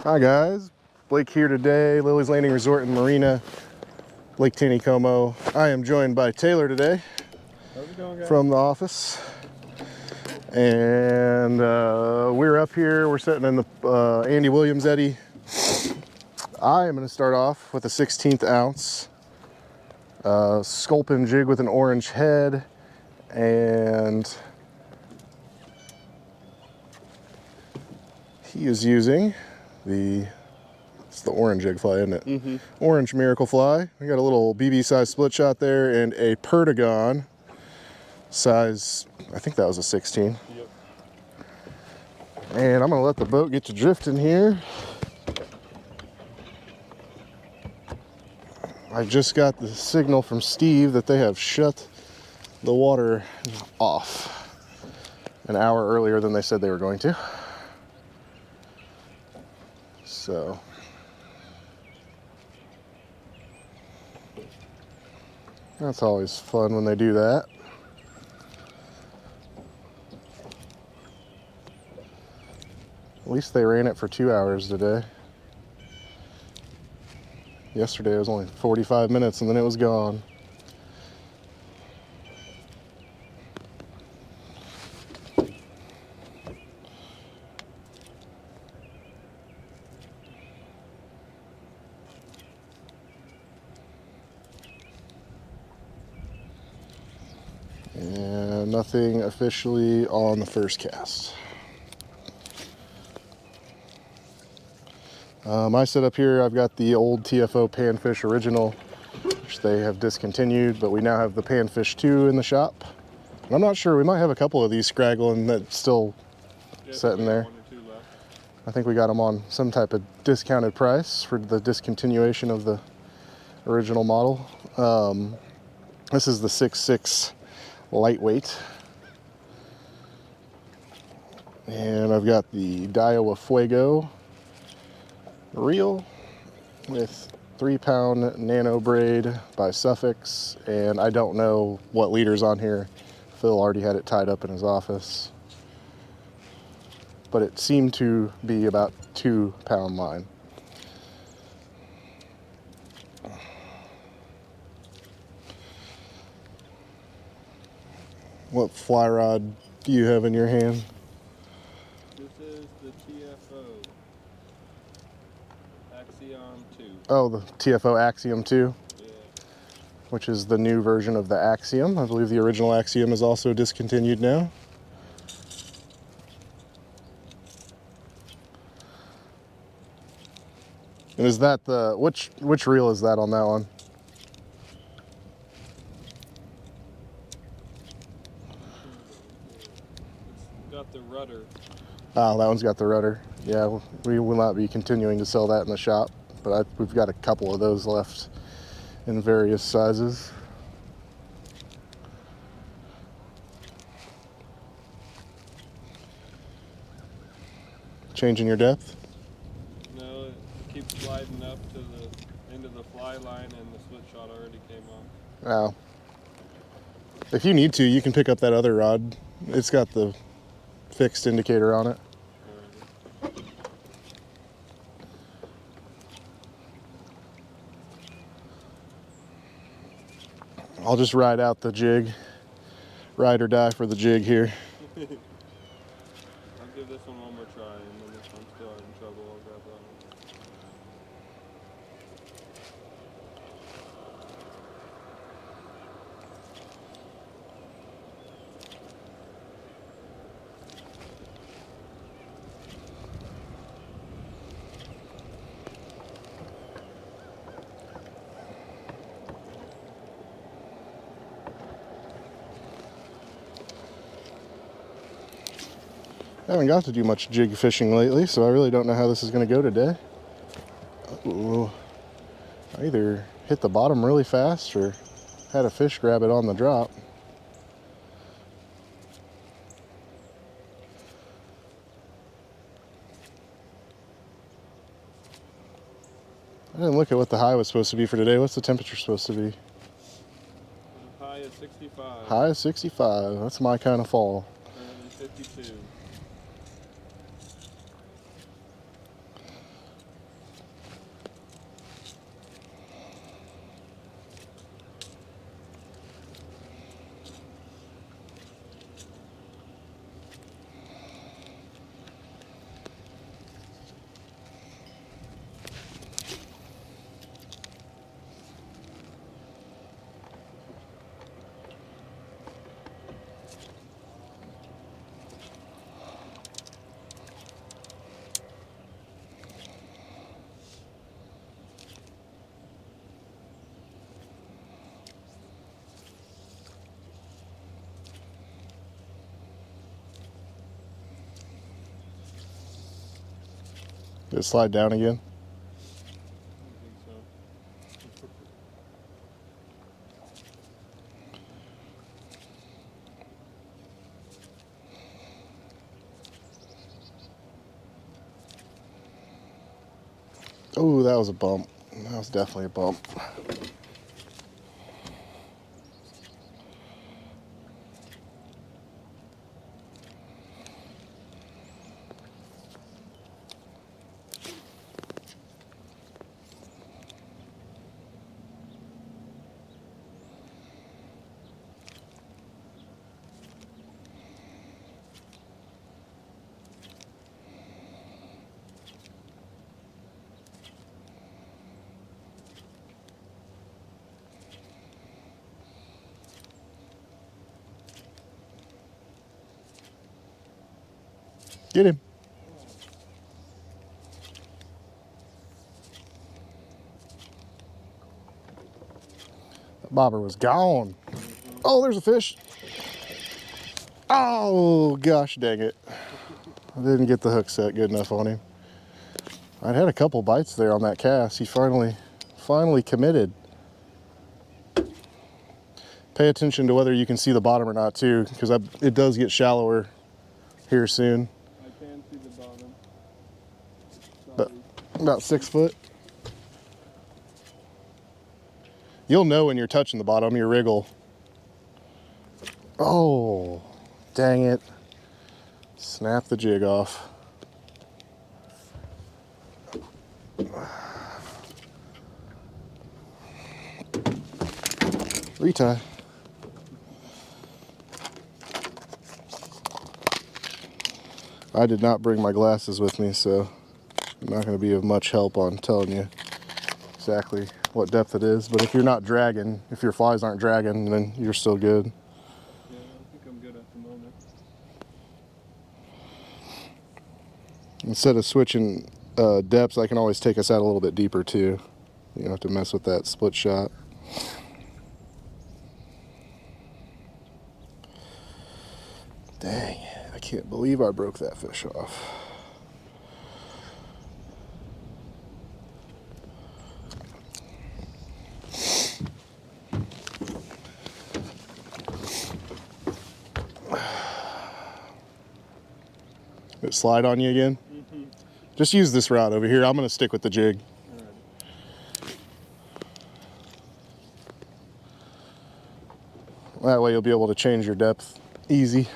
Hi guys, Blake here today, Lilley's Landing Resort in Marina, Lake Taneycomo. I am joined by Taylor today. How's it going, guys? From the office. And we're up here, we're sitting in the Andy Williams eddy. I am going to start off with a 16th ounce sculpin jig with an orange head, and he is using it's the orange jig fly, isn't it? Mm-hmm. Orange Miracle Fly. We got a little BB size split shot there and a Perdigon size, I think that was a 16. Yep. And I'm gonna let the boat get to drifting here. I just got the signal from Steve that they have shut the water off an hour earlier than they said they were going to. So that's always fun when they do that. At least they ran it for 2 hours today. Yesterday it was only 45 minutes and then it was gone. And nothing officially on the first cast. My setup here, I've got the old TFO Panfish Original, which they have discontinued, but we now have the Panfish 2 in the shop. And I'm not sure, we might have a couple of these scraggling that's still sitting there. 1 or 2 left. I think we got them on some type of discounted price for the discontinuation of the original model. This is the 6.6 lightweight. And I've got the Daiwa Fuego reel with 3-pound nano braid by Suffix, and I don't know what leader's on here. Phil already had it tied up in his office, but it seemed to be about 2-pound line. What fly rod do you have in your hand? This is the TFO Axiom 2. Oh, the TFO Axiom 2, Yeah. which is the new version of the Axiom. I believe the original Axiom is also discontinued now. And is that the, which reel is that on that one? It's got the rudder. Oh, that one's got the rudder. Yeah, we will not be continuing to sell that in the shop, but we've got a couple of those left in various sizes. Changing your depth? No, it keeps sliding up to the end of the fly line, and the split shot already came off. Oh. If you need to, you can pick up that other rod. It's got the fixed indicator on it. I'll just ride out the jig. Ride or die for the jig here. I'll give this one more try, and then if I'm still having trouble, I'll grab that one. I haven't got to do much jig fishing lately, so I really don't know how this is going to go today. Ooh. I either hit the bottom really fast or had a fish grab it on the drop. I didn't look at what the high was supposed to be for today. What's the temperature supposed to be? The high is 65. High is 65. That's my kind of fall. And 52. it slide down again? I think so. Oh, that was a bump. That was definitely a bump. Get him. That bobber was gone. Oh, there's a fish. Oh, gosh dang it. I didn't get the hook set good enough on him. I'd had a couple bites there on that cast. He finally committed. Pay attention to whether you can see the bottom or not too, because it does get shallower here soon. I can see the bottom. But about 6 foot. You'll know when you're touching the bottom, your wriggle. Oh, dang it. Snap the jig off. Retie. I did not bring my glasses with me, so I'm not going to be of much help on telling you exactly what depth it is. But if you're not dragging, if your flies aren't dragging, then you're still good. Yeah, I think I'm good at the moment. Instead of switching depths, I can always take us out a little bit deeper too. You don't have to mess with that split shot. Dang, I can't believe I broke that fish off. Did it slide on you again? Mm-hmm. Just use this route over here. I'm going to stick with the jig. All right. That way you'll be able to change your depth easy.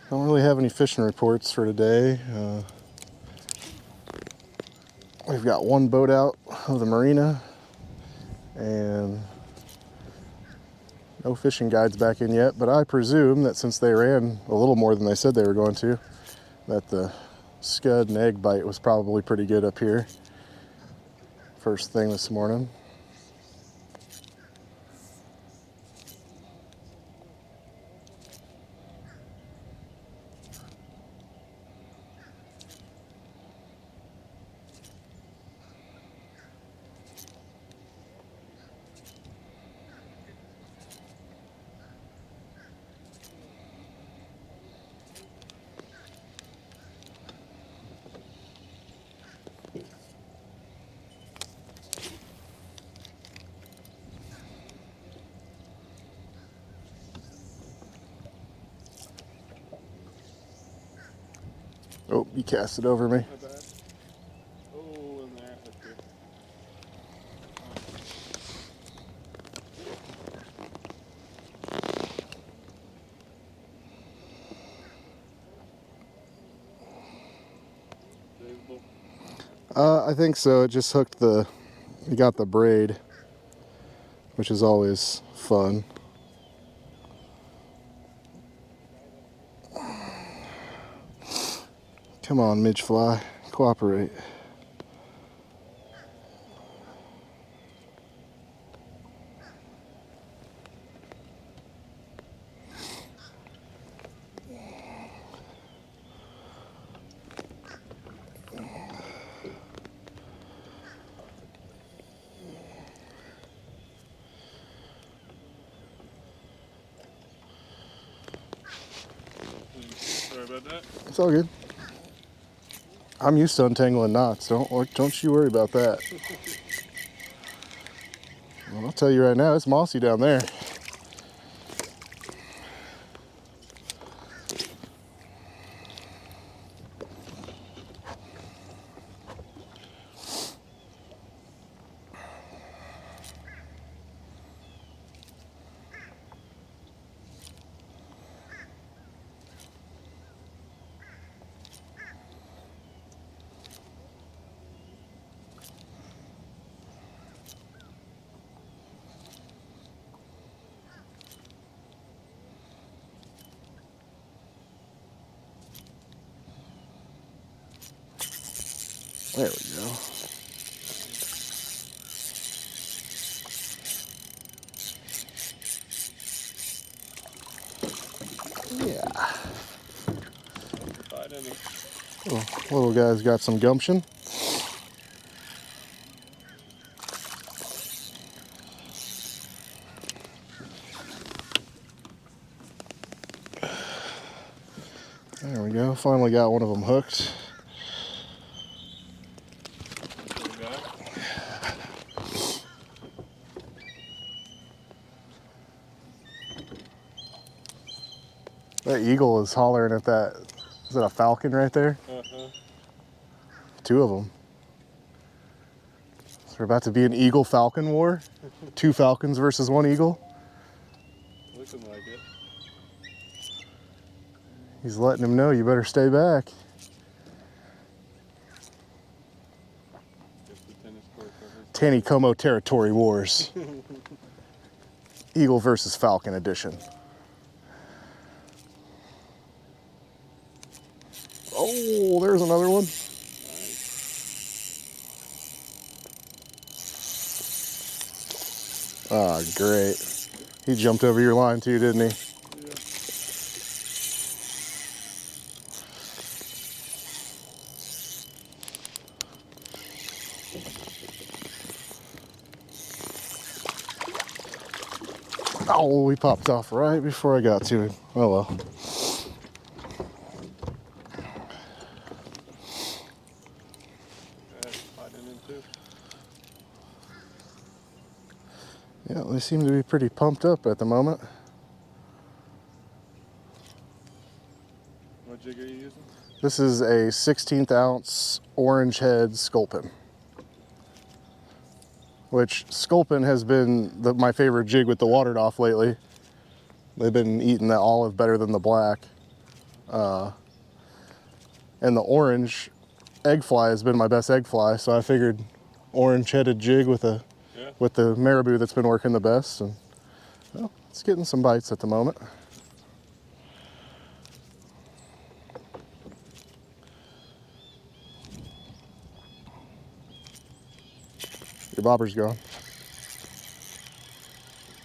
Don't really have any fishing reports for today. We've got one boat out of the Marina and no fishing guides back in yet, but I presume that since they ran a little more than they said they were going to, that the scud and egg bite was probably pretty good up here first thing this morning. Oh, you cast it over me. My bad. Oh, and there. That's good. Savable. I think so. It just hooked you got the braid which is always fun. Come on, midge fly, cooperate. Sorry about that. It's all good. I'm used to untangling knots. Don't you worry about that. Well, I'll tell you right now, it's mossy down there. There we go. Yeah. Little guy's got some gumption. There we go. Finally got one of them hooked. That eagle is hollering at that. Is that a falcon right there? Uh-huh. Two of them. Is there about to be an eagle-falcon war? Two falcons versus one eagle? Looking like it. He's letting him know you better stay back. Guess the tennis court covers. Taneycomo territory wars. Eagle versus falcon edition. Oh, there's another one. Ah, great. He jumped over your line too, didn't he? Yeah. Oh, he popped off right before I got to him. Oh well. Yeah, they seem to be pretty pumped up at the moment. What jig are you using? This is a 16th ounce orange head sculpin, which sculpin has been my favorite jig with the watered off lately. They've been eating the olive better than the black. And the orange egg fly has been my best egg fly, so I figured orange headed jig with the marabou that's been working the best. And well, it's getting some bites at the moment. Your bobber's gone.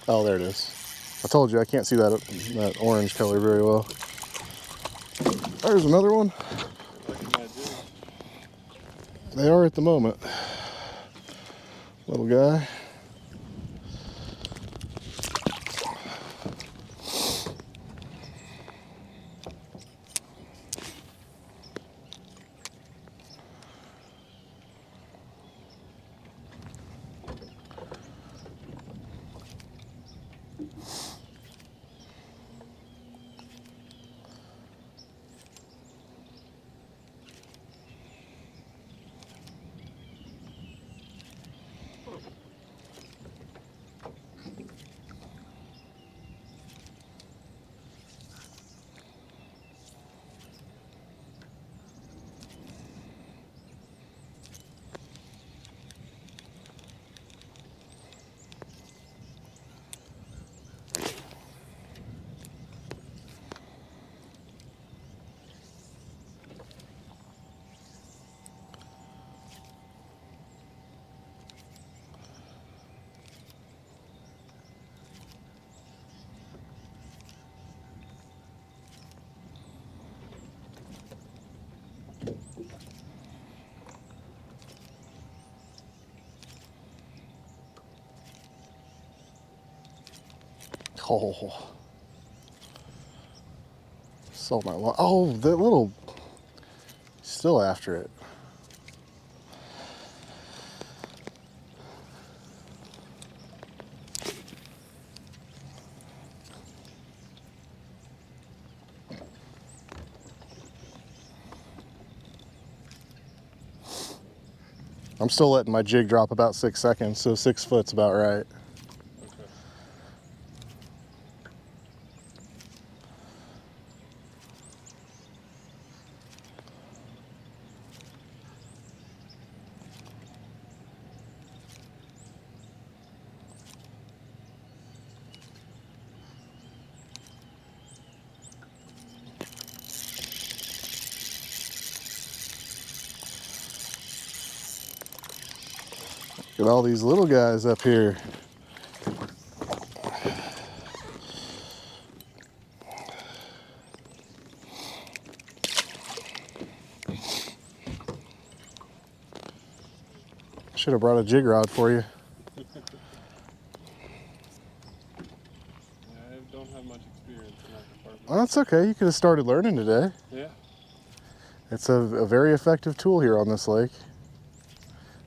Oh, there it is. I told you I can't see that orange color very well. There's another one. They are at the moment. Little guy. Oh. Sold my one. Oh, that little. Still after it. I'm still letting my jig drop about 6 seconds, so 6 foot's about right. Okay. Look at all these little guys up here. Should have brought a jig rod for you. Yeah, I don't have much experience in that department. Well, that's okay. You could have started learning today. Yeah. It's a very effective tool here on this lake.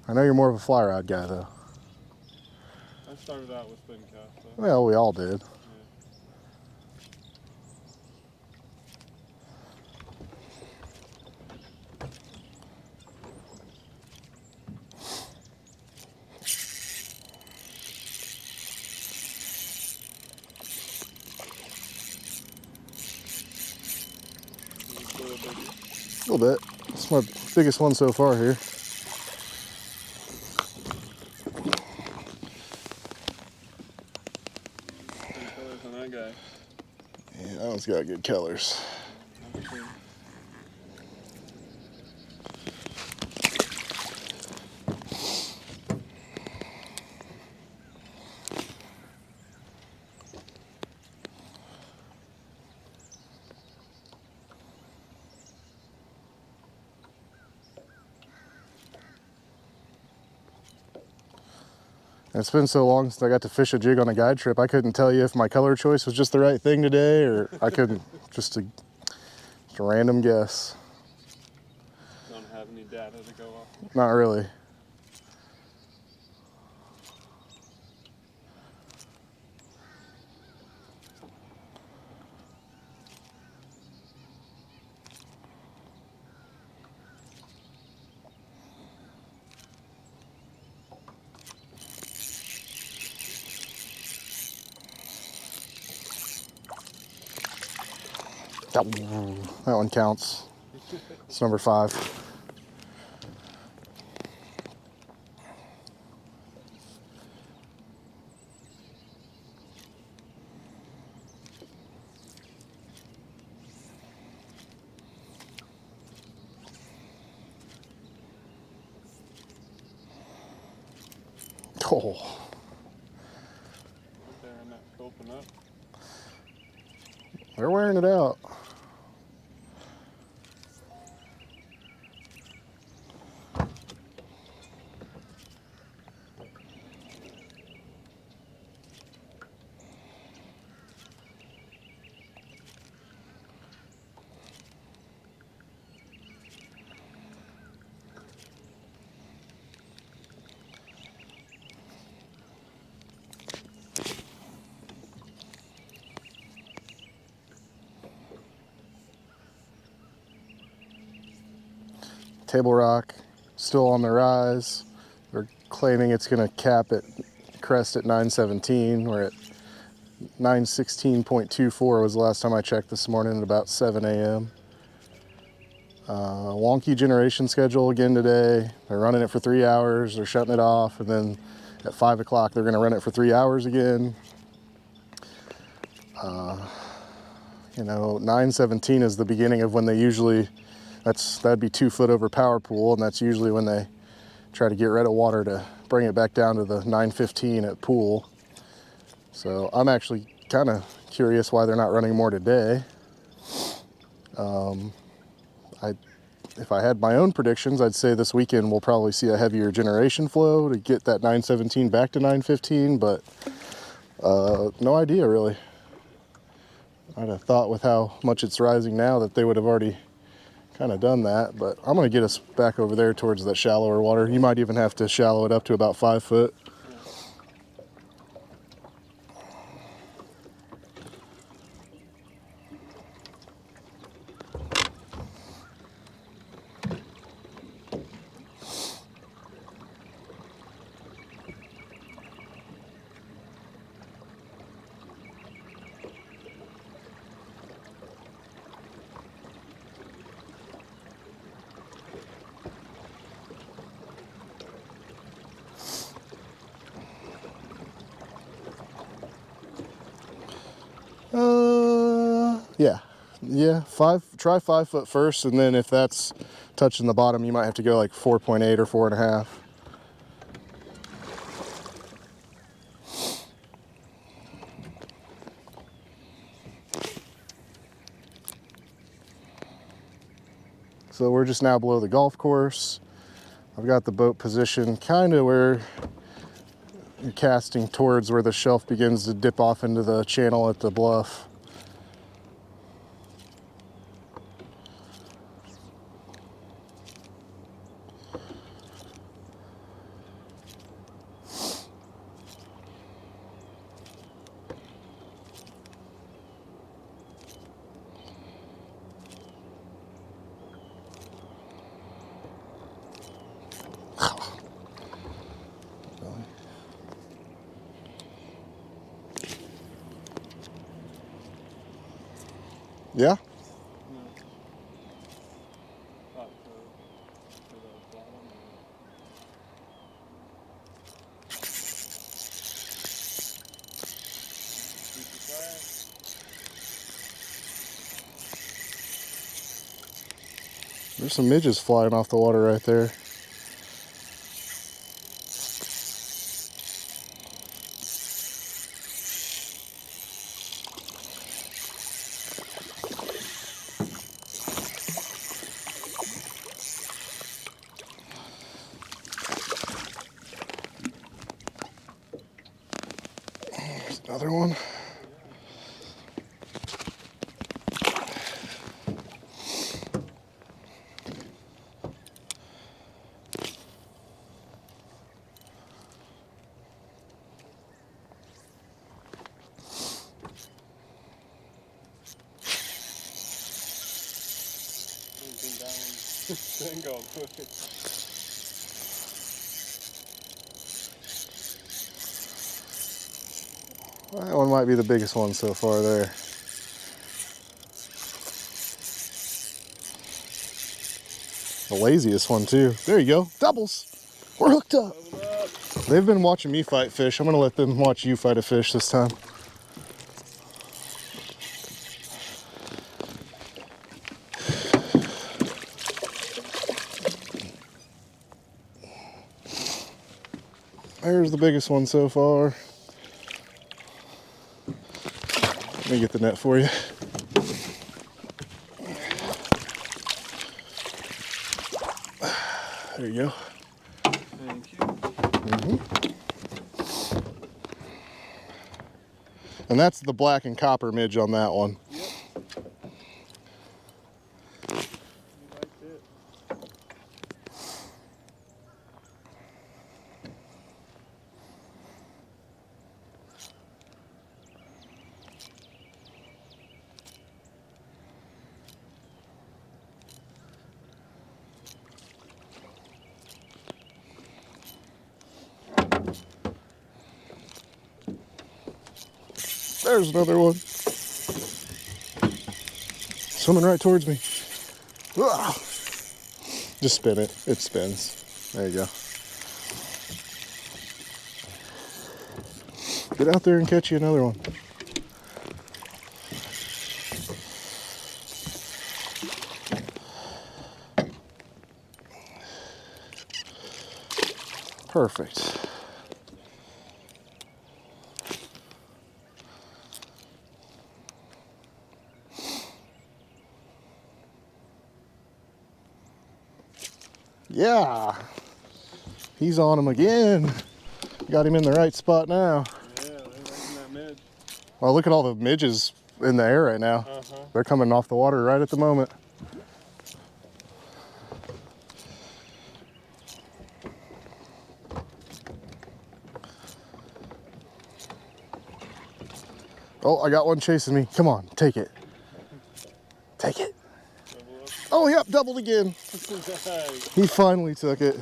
I know you're more of a fly rod guy, though. I started out with spin cast, so. Well, we all did. A little bit. It's my biggest one so far here. Good colors on that guy. Yeah, that one's got good colors. And it's been so long since I got to fish a jig on a guide trip, I couldn't tell you if my color choice was just the right thing today, or I couldn't, just a random guess. Don't have any data to go off. Not really. That one counts. It's number 5. Oh. They're not scoping up. They're wearing it out. Table rock, still on the rise. They're claiming it's going to cap at crest at 917. We're at 916.24 was the last time I checked this morning at about 7 a.m. Wonky generation schedule again today. They're running it for 3 hours, they're shutting it off, and then at 5 o'clock they're going to run it for 3 hours again. You know, 917 is the beginning of when they usually, that'd be 2 foot over power pool, and that's usually when they try to get rid of water to bring it back down to the 915 at pool. So I'm actually kind of curious why they're not running more today. If I had my own predictions, I'd say this weekend we'll probably see a heavier generation flow to get that 917 back to 915, but no idea really. I'd have thought with how much it's rising now that they would have already kind of done that, but I'm going to get us back over there towards that shallower water. You might even have to shallow it up to about 5 foot. Yeah, try 5 foot first, and then if that's touching the bottom, you might have to go like 4.8 or 4.5. So we're just now below the golf course. I've got the boat positioned kind of where you're casting towards where the shelf begins to dip off into the channel at the bluff. Yeah? There's some midges flying off the water right there. There's another one. That one might be the biggest one so far there. The laziest one too. There you go. Doubles. We're hooked up. They've been watching me fight fish. I'm gonna let them watch you fight a fish this time. There's the biggest one so far. Let me get the net for you. There you go. Thank you. And that's the black and copper midge on that one. Yep. You liked it. There's another one. Swimming right towards me. Ah. Just spin it. It spins. There you go. Get out there and catch you another one. Perfect. Yeah, he's on him again. Got him in the right spot now. Yeah, they're liking that midge. Well, look at all the midges in the air right now. They're coming off the water right at the moment. Oh, I got one chasing me. Come on, take it. Take it. Oh, yep, doubled again. He finally took it.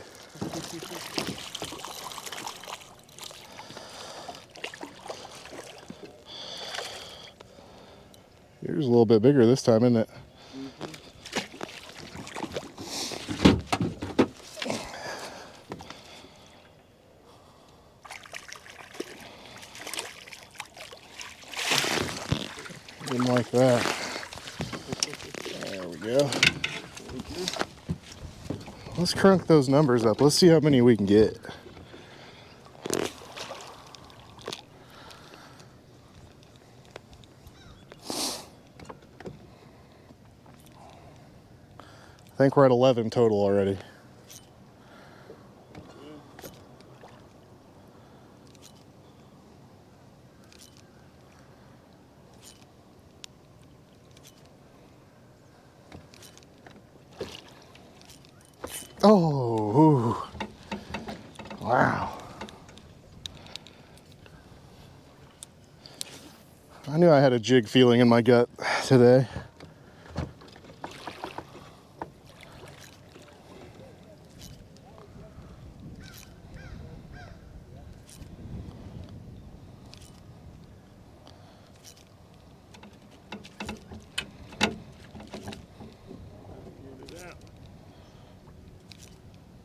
Yours a little bit bigger this time, isn't it? Didn't like that. There we go. Let's crunk those numbers up. Let's see how many we can get. I think we're at 11 total already. Oh, ooh. Wow. I knew I had a jig feeling in my gut today.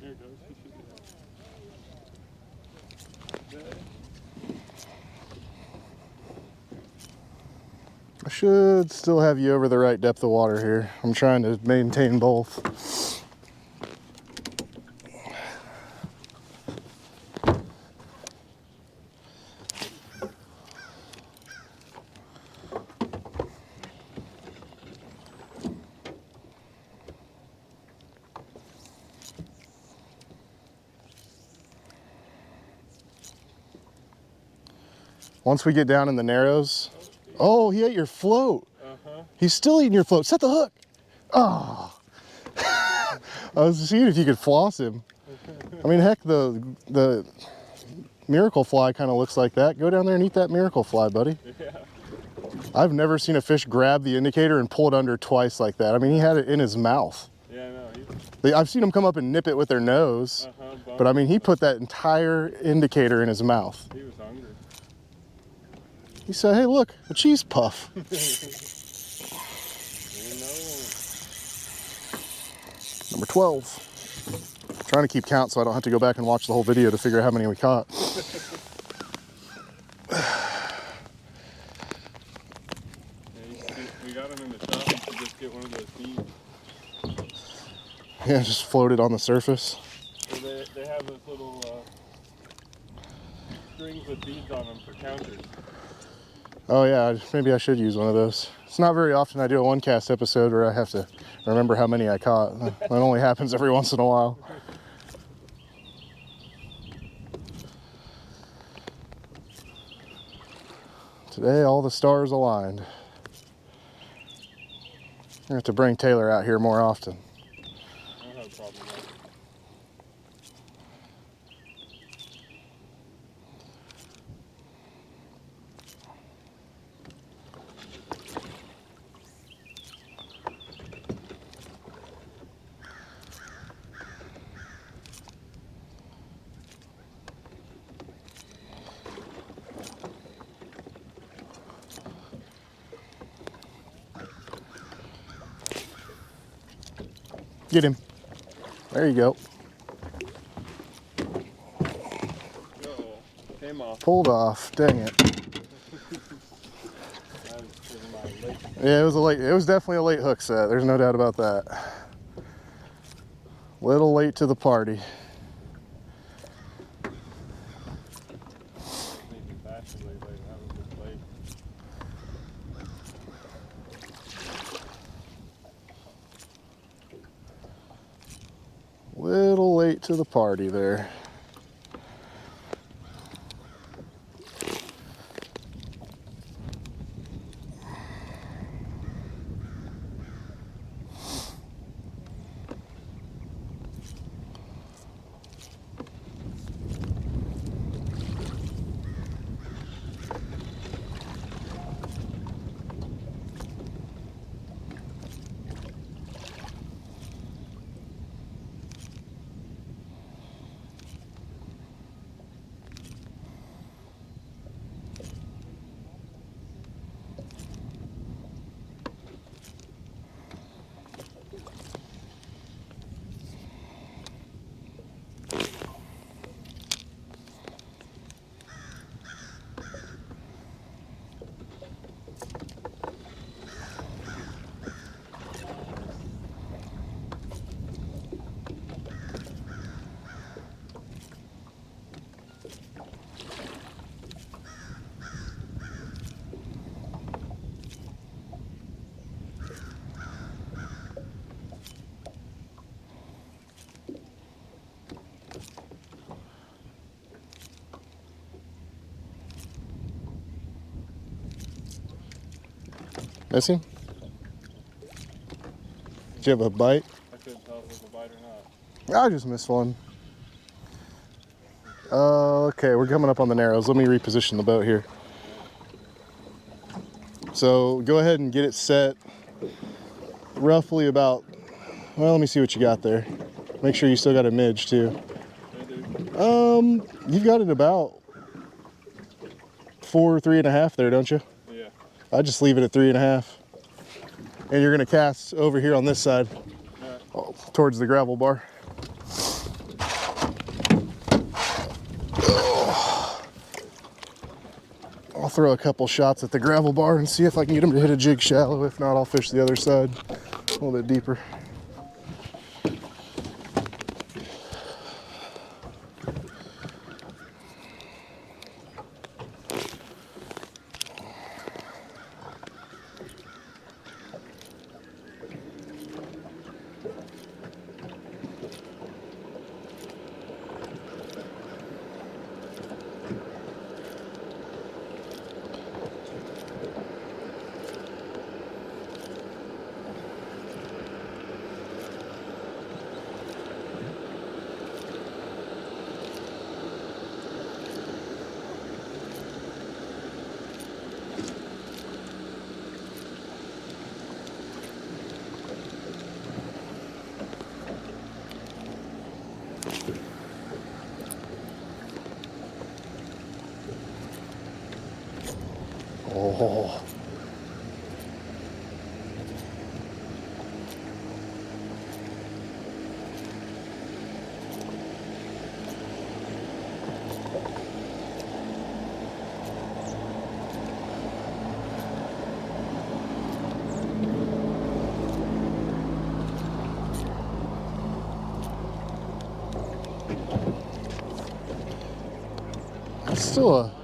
There it goes. I should still have you over the right depth of water here. I'm trying to maintain both. Once we get down in the narrows, oh, he ate your float. He's still eating your float. Set the hook. Oh. I was seeing if you could floss him. I mean, heck, the miracle fly kind of looks like that. Go down there and eat that miracle fly, buddy. Yeah. I've never seen a fish grab the indicator and pull it under twice like that. I mean, he had it in his mouth. Yeah, no. I've seen them come up and nip it with their nose, but I mean, he put that entire indicator in his mouth. He was hungry. He said, hey, look, a cheese puff. Number 12. Trying to keep count so I don't have to go back and watch the whole video to figure out how many we caught. We got him in the shop. You should just get one of those beads. Yeah, just floated on the surface. So they have those little strings with beads on them for counters. Oh yeah, maybe I should use one of those. It's not very often I do a one cast episode where I have to remember how many I caught. That only happens every once in a while. Today all the stars aligned. I have to bring Taylor out here more often. I don't have a problem with that. Get him. There you go. Uh-oh. Came off. Pulled off. Dang it. Yeah, it was definitely a late hook set. There's no doubt about that. Little late to the party. Little late to the party there. Miss him? Did you have a bite? I couldn't tell if it was a bite or not. I just missed one. Okay, we're coming up on the narrows. Let me reposition the boat here. So go ahead and get it set roughly about, well, let me see what you got there. Make sure you still got a midge too. I do. You've got it about 4, 3.5 there, don't you? Yeah. I just leave it at 3.5. And you're gonna cast over here on this side, towards the gravel bar. I'll throw a couple shots at the gravel bar and see if I can get them to hit a jig shallow. If not, I'll fish the other side a little bit deeper. Oh. That's still a...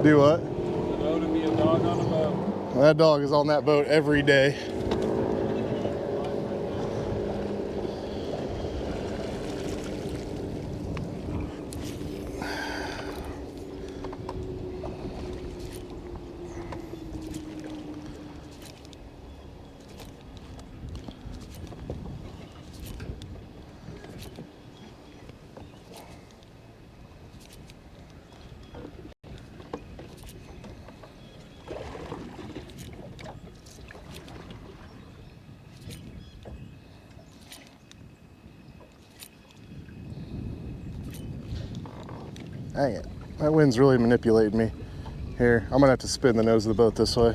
Do what? Know to be a dog on a boat. That dog is on that boat every day. Dang it. That wind's really manipulating me. Here, I'm gonna have to spin the nose of the boat this way.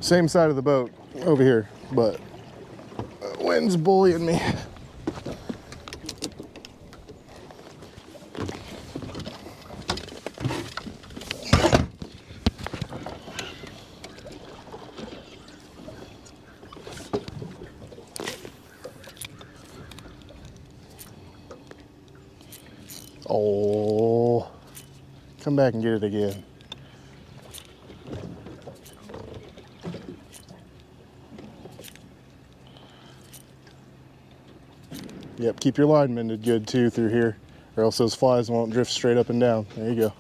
Same side of the boat over here, but the wind's bullying me. Oh, come back and get it again. Yep, keep your line mended good too through here, or else those flies won't drift straight up and down. There you go.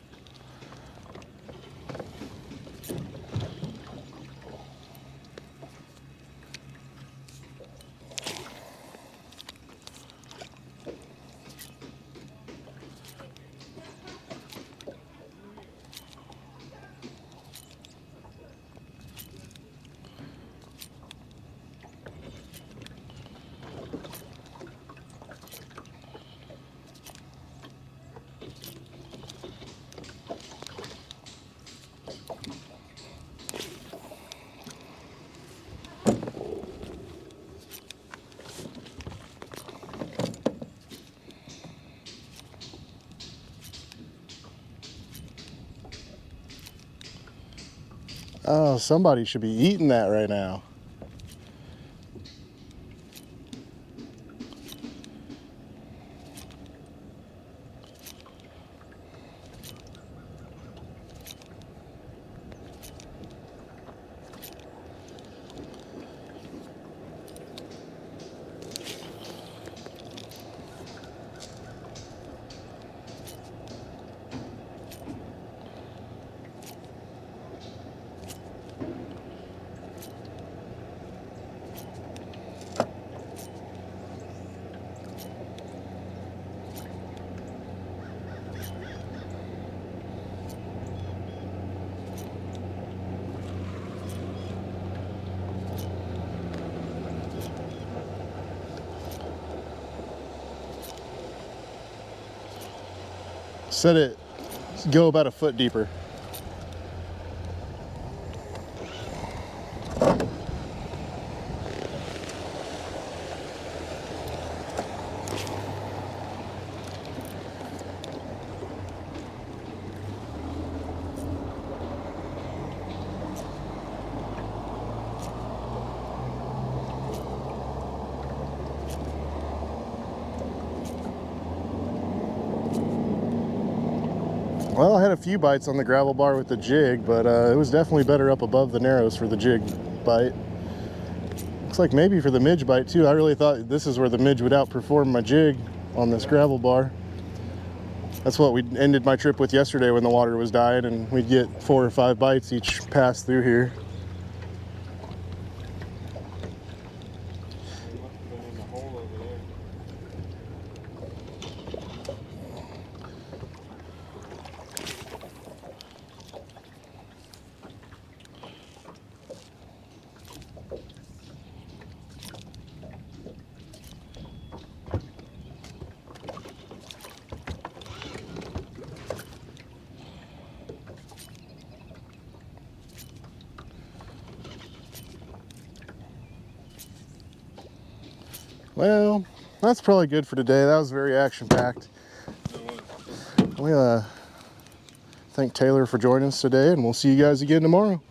Oh, somebody should be eating that right now. Set it, go about a foot deeper. Well, I had a few bites on the gravel bar with the jig, but it was definitely better up above the narrows for the jig bite. Looks like maybe for the midge bite too. I really thought this is where the midge would outperform my jig on this gravel bar. That's what we ended my trip with yesterday when the water was dying, and we'd get 4 or 5 bites each pass through here. They must have been in the hole over there. Well, that's probably good for today. That was very action-packed. We thank Taylor for joining us today, and we'll see you guys again tomorrow.